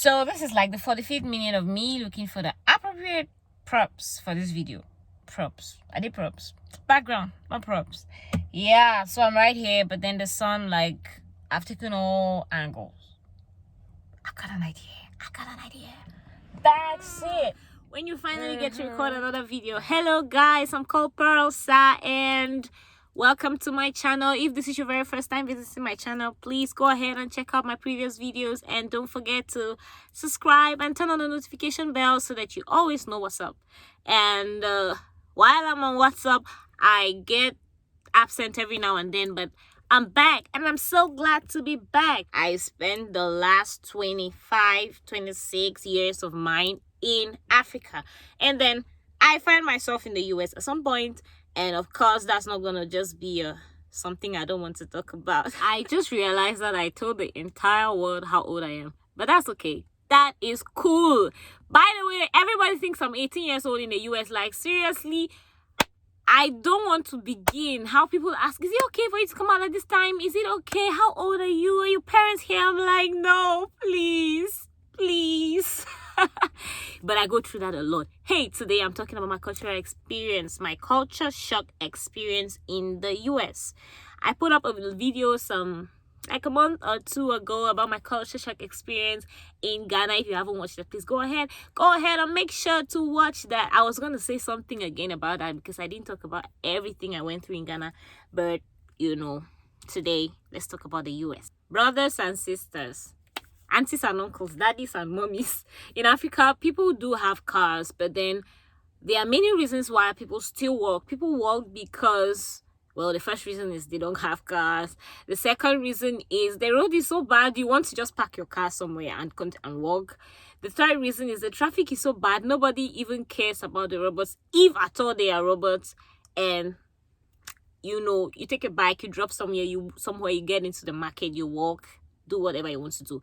So this is like the 45th minute of me looking for the appropriate props for this video. Props. Are they props? Background, not props. Yeah, so I'm right here, but then the sun, like, I've taken all angles. I got an idea. That's it. When you finally get to record another video. Hello guys, I'm called Pearl Sa and welcome to my channel. If this is your very first time visiting my channel, please go ahead and check out my previous videos and don't forget to subscribe and turn on the notification bell so that you always know what's up. And while I'm on WhatsApp, I get absent every now and then, but I'm back and I'm so glad to be back. I spent the last 26 years of mine in Africa, and then I find myself in the US at some point, and of course that's not gonna just be something I don't want to talk about. I just realized that I told the entire world how old I am, but that's okay. That is cool. By the way, everybody thinks I'm 18 years old in the US. Like, seriously, I don't want to begin how people ask, is it okay for you to come out at this time? Is it okay? How old are you? Are your parents here? I'm like, no, please. But I go through that a lot. Hey, today I'm talking about my cultural experience, my culture shock experience in the US. I put up a video like a month or two ago about my culture shock experience in Ghana. If you haven't watched it, please go ahead and make sure to watch that. I was going to say something again about that because I didn't talk about everything I went through in Ghana, but you know, today let's talk about the US. Brothers and sisters, aunties and uncles, daddies and mummies, in Africa people do have cars, but then there are many reasons why people still walk. People walk because, well, the first reason is they don't have cars. The second reason is the road is so bad, you want to just park your car somewhere and walk. The third reason is the traffic is so bad, nobody even cares about the robots, if at all they are robots. And you know, you take a bike, you drop somewhere, you get into the market, you walk, do whatever you want to do.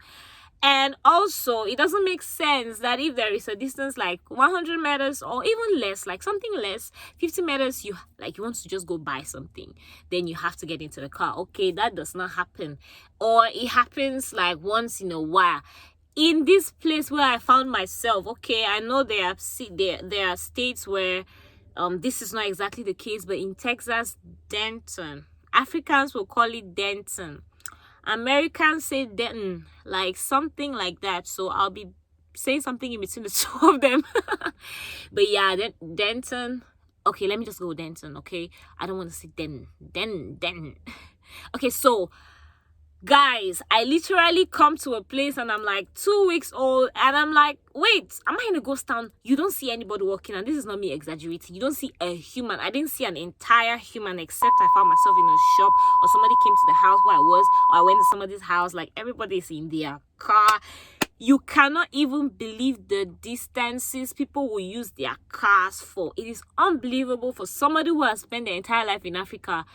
And also, it doesn't make sense that if there is a distance like 100 meters or even less, like something less, 50 meters, you want to just go buy something, then you have to get into the car. Okay, that does not happen. Or it happens like once in a while. In this place where I found myself, okay, I know there are states where this is not exactly the case, but in Texas, Denton, Africans will call it Denton. Americans say Denton, like something like that. So I'll be saying something in between the two of them. But yeah, Denton. Okay, let me just go Denton, okay? I don't want to say Denton. Okay, so guys, I literally come to a place and I'm like 2 weeks old and I'm like, wait, am I in a ghost town? You don't see anybody walking, and this is not me exaggerating. You don't see a human. I didn't see an entire human, except I found myself in a shop, or somebody came to the house where I was, or I went to somebody's house. Like, everybody's in their car. You cannot even believe the distances people will use their cars for. It is unbelievable for somebody who has spent their entire life in Africa.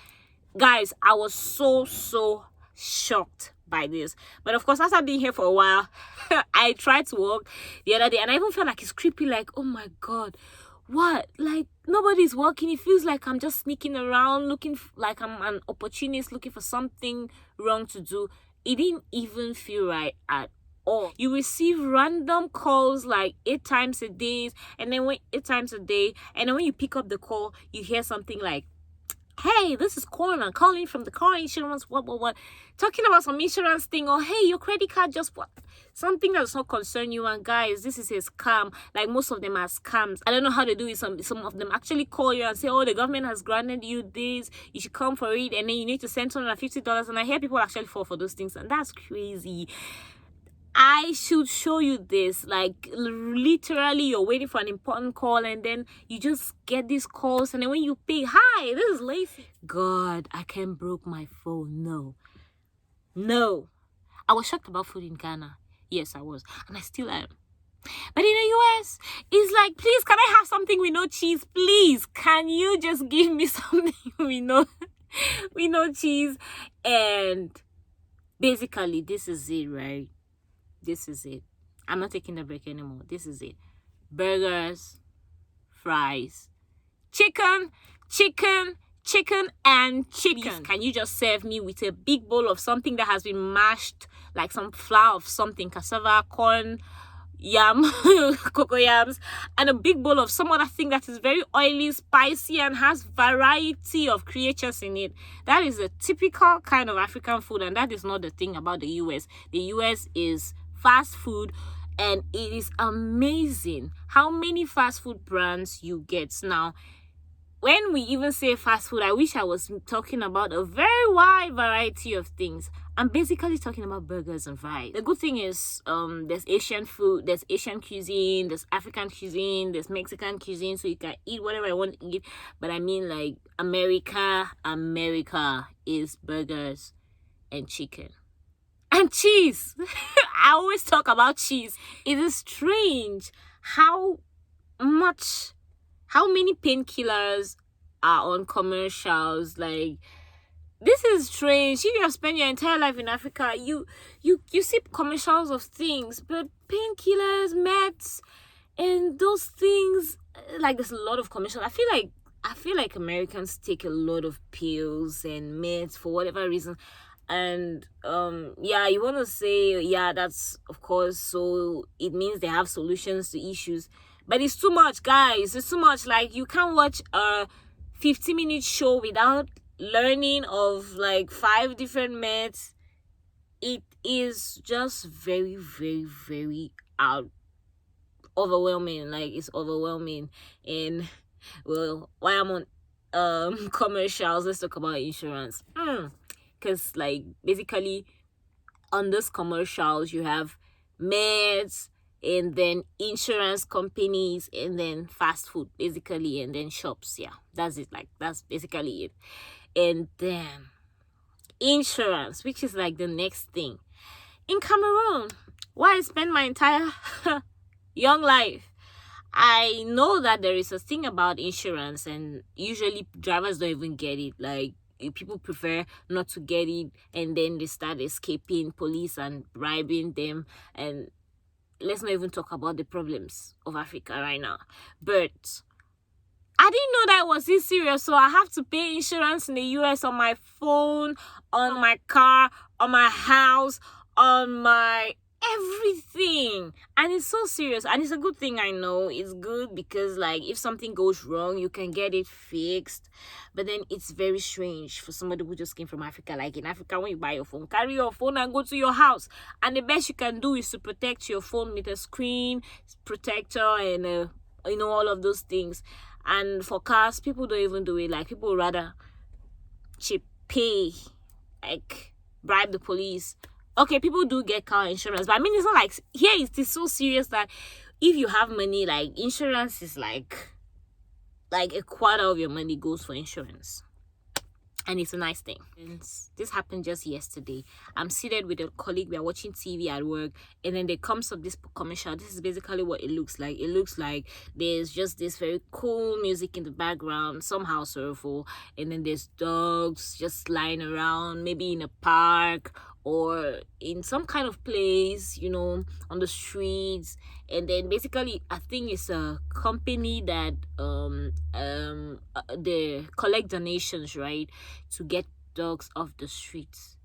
Guys, I was so shocked by this. But of course, after being here for a while, I tried to walk the other day and I even felt like it's creepy, like, oh my god, what, like nobody's walking. It feels like I'm just sneaking around, looking like I'm an opportunist, looking for something wrong to do. It didn't even feel right at all. You receive random calls like 8 times a day, and then when you pick up the call, you hear something like, hey, this is Corn, I'm calling from the car insurance, what, talking about some insurance thing, or hey, your credit card just what, something that does not concern you. And guys, this is a scam. Like, most of them are scams. I don't know how to do it. Some of them actually call you and say, oh, the government has granted you this, you should come for it, and then you need to send $250. And I hear people actually fall for those things, and that's crazy. I should show you this. Like, literally, you're waiting for an important call and then you just get these calls, and then when you pick, hi, this is Lacey. God, I can't broke my phone. No. I was shocked about food in Ghana. Yes, I was, and I still am. But in the US, it's like, please, can I have something with no cheese? Please, can you just give me something with no cheese? And basically, this is it, right? This is it. I'm not taking the break anymore. This is it. Burgers, fries, chicken, chicken and chicken. Please, can you just serve me with a big bowl of something that has been mashed, like some flour of something, cassava, corn, yam, cocoa yams, and a big bowl of some other thing that is very oily, spicy, and has variety of creatures in it. That is a typical kind of African food, and that is not the thing about the US. The US is fast food, and it is amazing how many fast food brands you get now. When we even say fast food, I wish I was talking about a very wide variety of things. I'm basically talking about burgers and fries. The good thing is, there's Asian food, there's Asian cuisine, there's African cuisine, there's Mexican cuisine, so you can eat whatever I want to eat. But I mean, like, America is burgers and chicken. And cheese. I always talk about cheese. It is strange how many painkillers are on commercials. Like, this is strange. If you have spent your entire life in Africa, you see commercials of things, but painkillers, meds, and those things, like, there's a lot of commercials. I feel like Americans take a lot of pills and meds for whatever reason. And you want to say, that's of course, so it means they have solutions to issues. But it's too much, guys. It's too much. Like, you can't watch a 50-minute show without learning of like 5 different meds. It is just very, very, very overwhelming. Like, it's overwhelming. And well, while I'm on commercials, let's talk about insurance. Because like, basically on those commercials you have meds, and then insurance companies, and then fast food, basically, and then shops. Yeah, that's it. Like, that's basically it. And then insurance, which is like the next thing. In Cameroon, where I spent my entire young life, I know that there is a thing about insurance, and usually drivers don't even get it. Like, people prefer not to get it, and then they start escaping police and bribing them. And let's not even talk about the problems of Africa right now. But I didn't know that was this serious. So I have to pay insurance in the US on my phone, on my car, on my house, on my everything. And it's so serious. And it's a good thing, I know. It's good because, like, if something goes wrong, you can get it fixed. But then it's very strange for somebody who just came from Africa. Like, in Africa, when you buy your phone, carry your phone and go to your house. And the best you can do is to protect your phone with a screen protector and all of those things. And for cars, people don't even do it. Like, people rather pay, like, bribe the police. Okay, people do get car insurance, but I mean, it's not like here. It's so serious that if you have money, like, insurance is like a quarter of your money goes for insurance. And it's a nice thing. And this happened just yesterday. I'm seated with a colleague. We are watching TV at work. And then there comes up this commercial. This is basically what it looks like. It looks like there's just this very cool music in the background. Somehow sorrowful. And then there's dogs just lying around. Maybe in a park or in some kind of place, on the streets. And then basically, I think it's a company that they collect donations, right, to get dogs off the streets.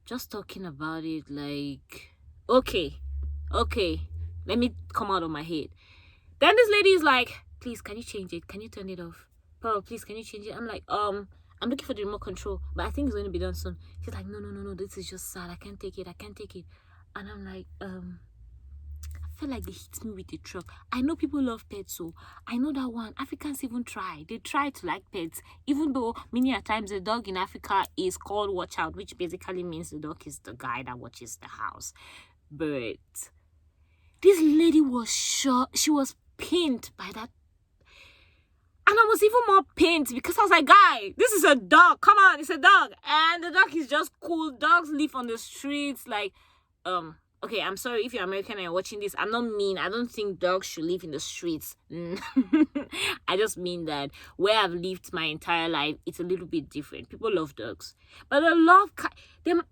Just talking about it, like, okay, let me come out of my head. Then this lady is like, please, can you change it? Can you turn it off? Pearl, please, can you change it? I'm like, I'm looking for the remote control, but I think it's going to be done soon. She's like, no, this is just sad. I can't take it. And I'm like, I feel like they hit me with a truck. I know people love pets, so I know that one. Africans even try. They try to like pets, even though many a times the dog in Africa is called watch out, which basically means the dog is the guy that watches the house. But this lady was shocked. She was pained by that. And I was even more pained because I was like, guy, this is a dog. Come on, it's a dog. And the dog is just cool. Dogs live on the streets. Like, okay, I'm sorry if you're American and you're watching this. I'm not mean. I don't think dogs should live in the streets. I just mean that where I've lived my entire life, it's a little bit different. People love dogs, but they love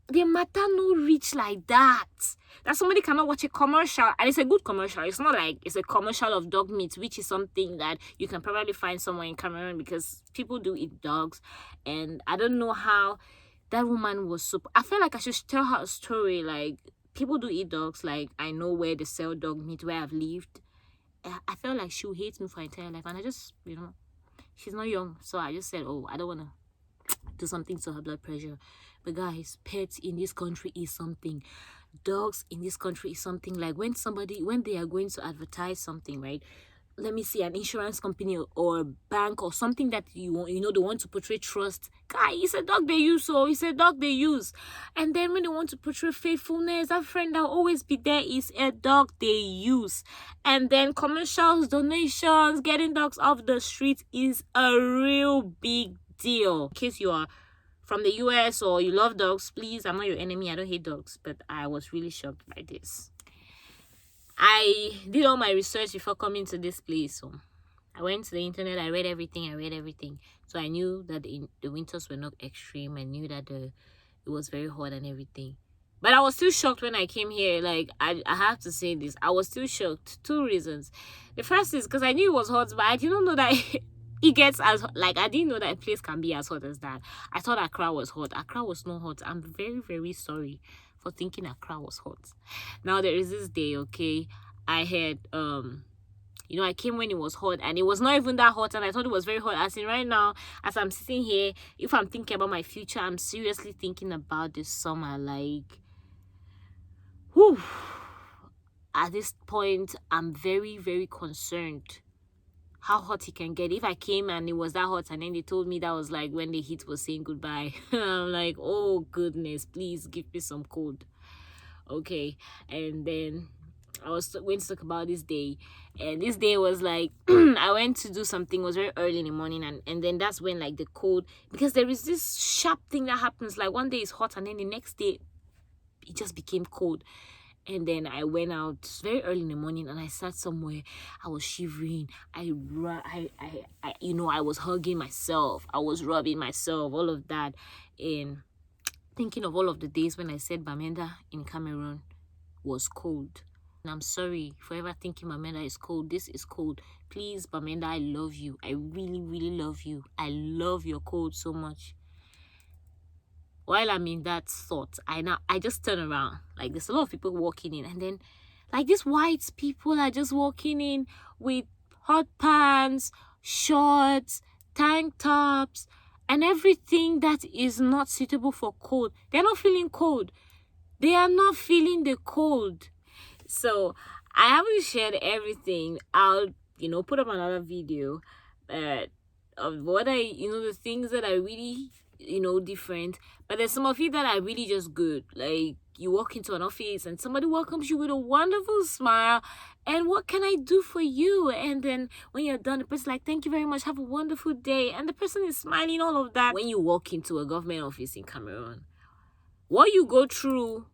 they matter no reach like that. That somebody cannot watch a commercial, and it's a good commercial. It's not like it's a commercial of dog meat, which is something that you can probably find somewhere in Cameroon because people do eat dogs, and I don't know how that woman was super. I feel like I should tell her a story. Like, people do eat dogs. Like, I know where they sell dog meat where I've lived. I felt like she would hate me for her entire life, and I just, she's not young, so I just said, oh, I don't want to do something to her blood pressure. But guys, pets in this country is something. Dogs in this country is something. Like, when they are going to advertise something, right? Let me see, an insurance company or a bank or something that they want to portray trust. Guy, it's a dog they use, so it's a dog they use. And then when they want to portray faithfulness, that friend that will always be there is a dog they use. And then commercials, donations, getting dogs off the street is a real big deal. In case you are from the US or you love dogs, please, I'm not your enemy. I don't hate dogs, but I was really shocked by this. I did all my research before coming to this place, so I went to the internet. I read everything. So I knew that the winters were not extreme. I knew that it was very hot and everything. But I was still shocked when I came here. Like, I have to say this. I was still shocked. 2 reasons. The first is because I knew it was hot, but I didn't know that it gets as hot. Like, I didn't know that a place can be as hot as that. I thought Accra was hot. Accra was not hot. I'm very, very sorry for thinking Accra was hot. Now, there is this day, okay, I had I came when it was hot, and it was not even that hot, and I thought it was very hot. As in right now, as I'm sitting here, if I'm thinking about my future, I'm seriously thinking about this summer. Like, whew, at this point, I'm very, very concerned how hot it can get. If I came and it was that hot and then they told me that was like when the heat was saying goodbye, I'm like, oh goodness, please give me some cold. Okay. And then I was going to talk about this day, and this day was like I went to do something. It was very early in the morning, and then that's when, like, the cold, because there is this sharp thing that happens. Like, one day it's hot and then the next day it just became cold. And then I went out very early in the morning, and I sat somewhere. I was shivering. I was hugging myself. I was rubbing myself, all of that. And thinking of all of the days when I said Bamenda in Cameroon was cold. And I'm sorry for ever thinking Bamenda is cold. This is cold. Please, Bamenda, I love you. I really, really love you. I love your cold so much. While I'm in that thought, I just turn around. Like, there's a lot of people walking in, and then, like, these white people are just walking in with hot pants, shorts, tank tops, and everything that is not suitable for cold. They're not feeling cold. They are not feeling the cold. So I haven't shared everything. I'll, put up another video of what the things that I really, different. But there's some of it that are really just good. Like, you walk into an office and somebody welcomes you with a wonderful smile. And what can I do for you? And then when you're done, the person's like, thank you very much. Have a wonderful day. And the person is smiling, all of that. When you walk into a government office in Cameroon, what you go through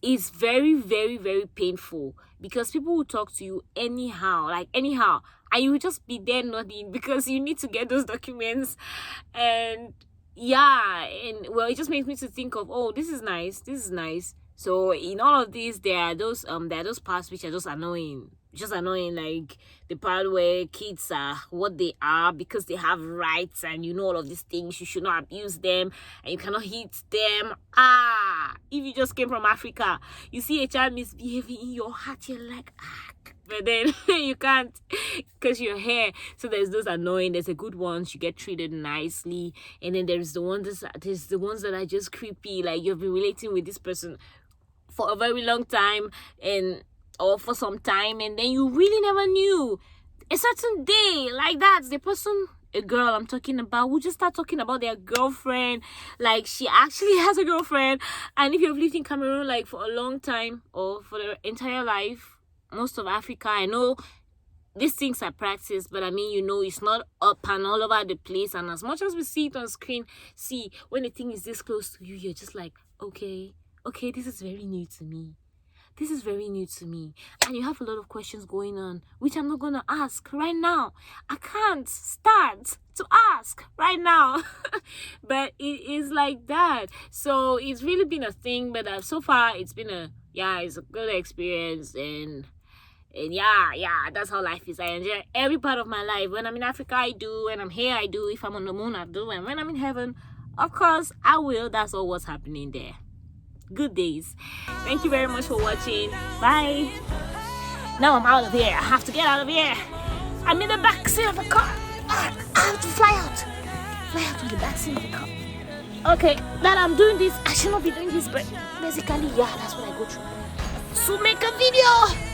is very, very, very painful, because people will talk to you anyhow, and you will just be there nodding because you need to get those documents. And it just makes me to think of, oh, this is nice. So in all of these, there are those parts which are just annoying, like the part where kids are what they are because they have rights, and all of these things. You should not abuse them, and you cannot hit them. If you just came from Africa, you see a child misbehaving, in your heart you're like, but then you can't because you're here. So there's those annoying, there's the good ones, you get treated nicely, and then there's the ones that are just creepy. Like, you've been relating with this person for a very long time, or for some time, and then you really never knew. A certain day like that, the person, a girl I'm talking about, will just start talking about their girlfriend, like she actually has a girlfriend. And if you've lived in Cameroon like for a long time, or for the entire life, most of Africa, I know these things are practiced, but it's not up and all over the place. And as much as we see it on screen, when the thing is this close to you, you're just like, okay, this is very new to me. this is very new to me, and you have a lot of questions going on, which I'm not going to ask right now. I can't start to ask right now. But it is like that. So it's really been a thing, but so far it's been it's a good experience. And yeah, that's how life is. I enjoy every part of my life. When I'm in Africa, I do. When I'm here, I do. If I'm on the moon, I do. And when I'm in heaven, of course, I will. That's all what's happening there. Good days. Thank you very much for watching. Bye. Now I'm out of here. I have to get out of here. I'm in the back seat of the car. I have to fly out. Fly out to the back seat of the car. Okay, that I'm doing this. I should not be doing this, but basically, yeah, that's what I go through. So make a video.